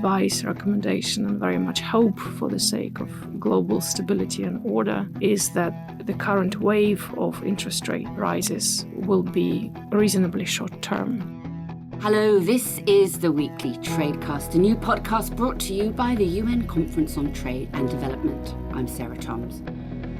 advice, recommendation, and very much hope for the sake of global stability and order is that the current wave of interest rate rises will be reasonably short-term. Hello, this is the Weekly Tradecast, a new podcast brought to you by the UN Conference on Trade and Development. I'm Sarah Toms.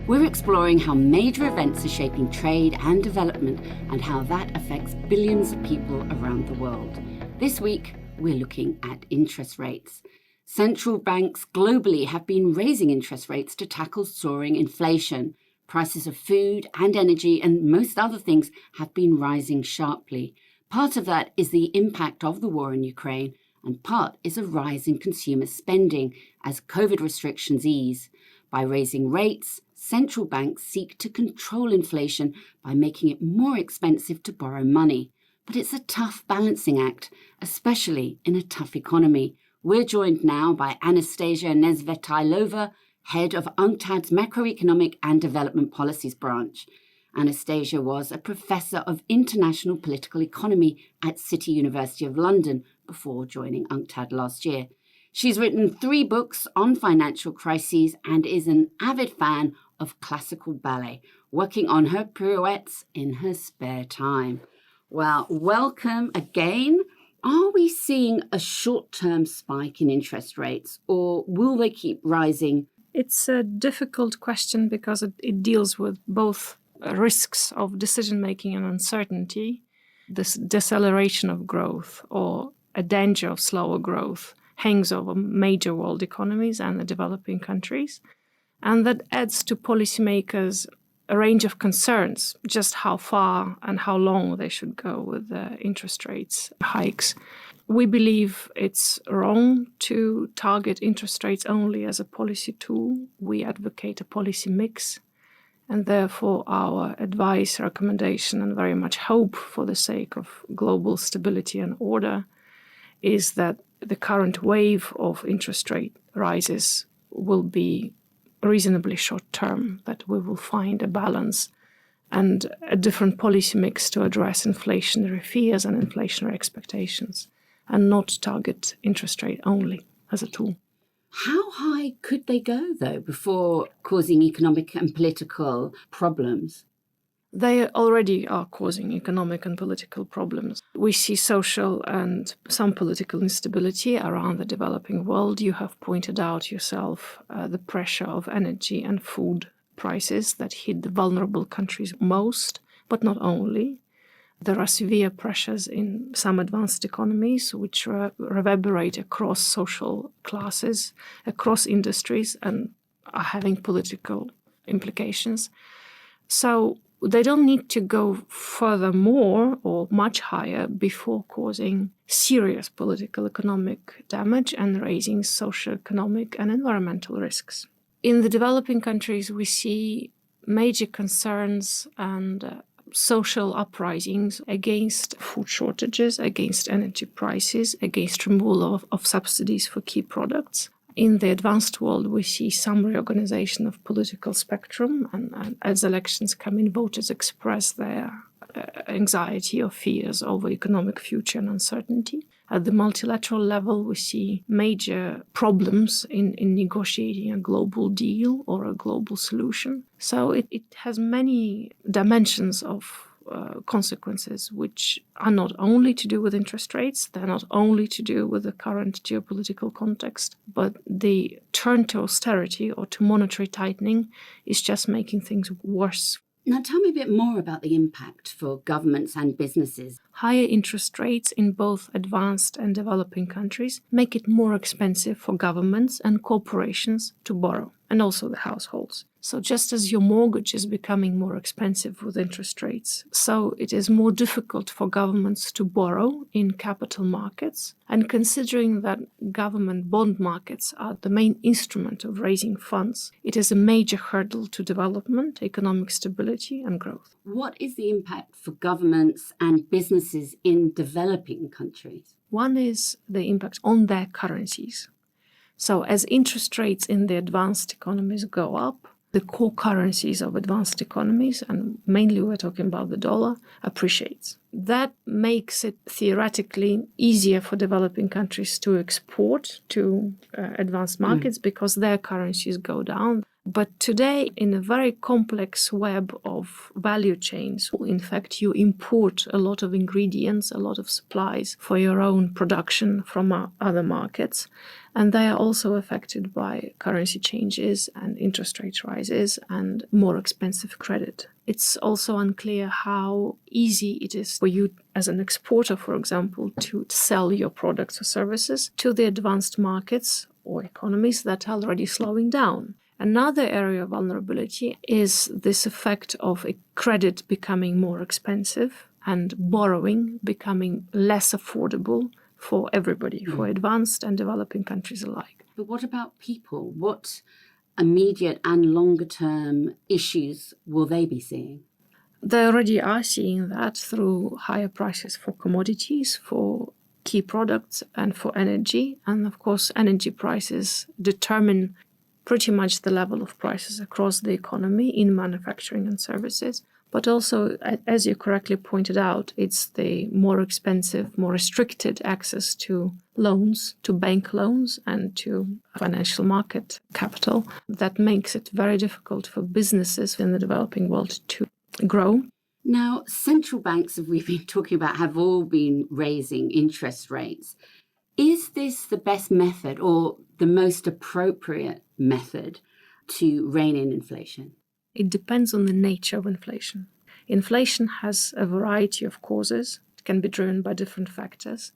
We're exploring how major events are shaping trade and development and how that affects billions of people around the world. This week, we're looking at interest rates. Central banks globally have been raising interest rates to tackle soaring inflation. Prices of food and energy and most other things have been rising sharply. Part of that is the impact of the war in Ukraine, and part is a rise in consumer spending as COVID restrictions ease. By raising rates, central banks seek to control inflation by making it more expensive to borrow money. But it's a tough balancing act, especially in a tough economy. We're joined now by Anastasia Nesvetailova, head of UNCTAD's Macroeconomic and Development Policies branch. Anastasia was a professor of international political economy at City University of London before joining UNCTAD last year. She's written 3 books on financial crises and is an avid fan of classical ballet, working on her pirouettes in her spare time. Well, welcome again. Are we seeing a short-term spike in interest rates, or will they keep rising? It's a difficult question because it deals with both risks of decision-making and uncertainty, this deceleration of growth or a danger of slower growth hangs over major world economies and the developing countries. And that adds to policymakers a range of concerns, just how far and how long they should go with the interest rates hikes. We believe it's wrong to target interest rates only as a policy tool. We advocate a policy mix. And therefore, our advice, recommendation, and very much hope for the sake of global stability and order is that the current wave of interest rate rises will be reasonably short-term, that we will find a balance and a different policy mix to address inflationary fears and inflationary expectations, and not target interest rate only as a tool. How high could they go, though, before causing economic and political problems? They already are causing economic and political problems. We see social and some political instability around the developing world. You have pointed out yourself the pressure of energy and food prices that hit the vulnerable countries most, but not only. There are severe pressures in some advanced economies which reverberate across social classes, across industries, and are having political implications. So they don't need to go furthermore or much higher before causing serious political economic damage and raising socioeconomic and environmental risks. In the developing countries, we see major concerns and social uprisings against food shortages, against energy prices, against removal of subsidies for key products. In the advanced world, we see some reorganization of political spectrum, and as elections come in, voters express their anxiety or fears over economic future and uncertainty. At the multilateral level, we see major problems in negotiating a global deal or a global solution. So it has many dimensions of consequences, which are not only to do with interest rates, they're not only to do with the current geopolitical context, but the turn to austerity or to monetary tightening is just making things worse. Now tell me a bit more about the impact for governments and businesses. Higher interest rates in both advanced and developing countries make it more expensive for governments and corporations to borrow, and also the households. So just as your mortgage is becoming more expensive with interest rates, so it is more difficult for governments to borrow in capital markets. And considering that government bond markets are the main instrument of raising funds, it is a major hurdle to development, economic stability, and growth. What is the impact for governments and businesses in developing countries? One is the impact on their currencies. So as interest rates in the advanced economies go up, the core currencies of advanced economies, and mainly we're talking about the dollar, appreciates. That makes it theoretically easier for developing countries to export to advanced markets because their currencies go down. But today, in a very complex web of value chains, in fact, you import a lot of ingredients, a lot of supplies for your own production from other markets. And they are also affected by currency changes and interest rate rises and more expensive credit. It's also unclear how easy it is for you as an exporter, for example, to sell your products or services to the advanced markets or economies that are already slowing down. Another area of vulnerability is this effect of a credit becoming more expensive and borrowing becoming less affordable for everybody, for advanced and developing countries alike. But what about people? What immediate and longer term issues will they be seeing? They already are seeing that through higher prices for commodities, for key products, and for energy. And of course, energy prices determine pretty much the level of prices across the economy in manufacturing and services. But also, as you correctly pointed out, it's the more expensive, more restricted access to loans, to bank loans, and to financial market capital that makes it very difficult for businesses in the developing world to grow. Now, central banks, as we've been talking about, have all been raising interest rates. Is this the best method or the most appropriate method to rein in inflation? It depends on the nature of inflation. Inflation has a variety of causes. It can be driven by different factors.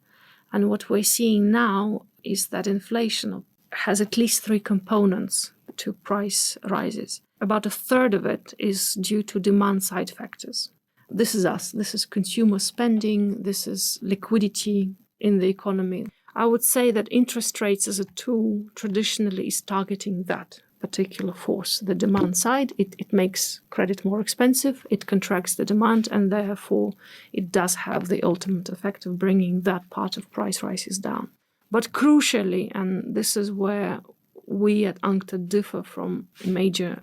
And what we're seeing now is that inflation has at least three components to price rises. About a third of it is due to demand-side factors. This is us. This is consumer spending. This is liquidity in the economy. I would say that interest rates as a tool traditionally is targeting that particular force, the demand side. It makes credit more expensive, it contracts the demand, and therefore it does have the ultimate effect of bringing that part of price rises down. But crucially, and this is where we at UNCTAD differ from major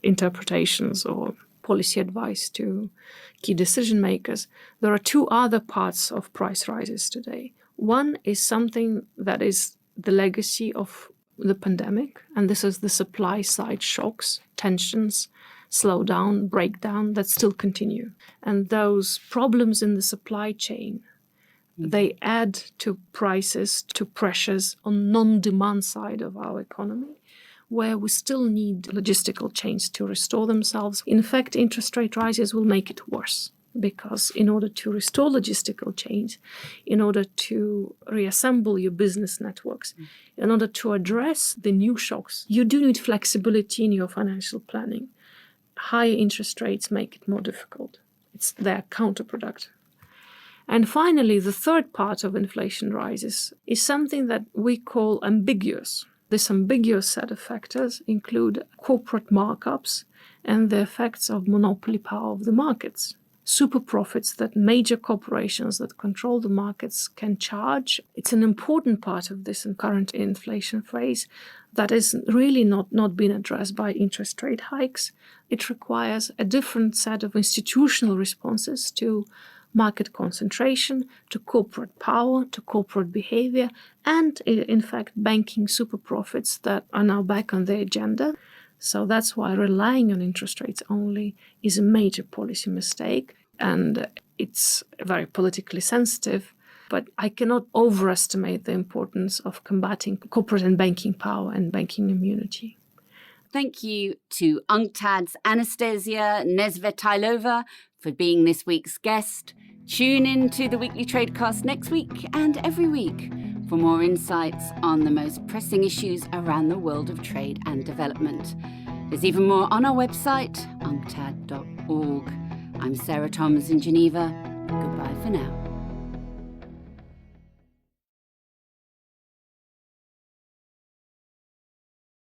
interpretations or policy advice to key decision makers, there are two other parts of price rises today. One is something that is the legacy of the pandemic, and this is the supply side shocks, tensions, slowdown, breakdown that still continue. And those problems in the supply chain, they add to prices, to pressures on non-demand side of our economy, where we still need logistical chains to restore themselves. In fact, interest rate rises will make it worse, because in order to restore logistical chains, in order to reassemble your business networks, in order to address the new shocks, you do need flexibility in your financial planning. Higher interest rates make it more difficult. They're counterproductive. And finally, the third part of inflation rises is something that we call ambiguous. This ambiguous set of factors include corporate markups and the effects of monopoly power of the markets. Super profits that major corporations that control the markets can charge. It's an important part of this current inflation phase that is really not being addressed by interest rate hikes. It requires a different set of institutional responses to market concentration, to corporate power, to corporate behavior, and in fact banking super profits that are now back on the agenda. So that's why relying on interest rates only is a major policy mistake, and it's very politically sensitive. But I cannot overestimate the importance of combating corporate and banking power and banking immunity. Thank you to UNCTAD's Anastasia Nesvetailova for being this week's guest. Tune in to the Weekly Tradecast next week and every week for more insights on the most pressing issues around the world of trade and development. There's even more on our website, unctad.org. I'm Sarah Thomas in Geneva. Goodbye for now.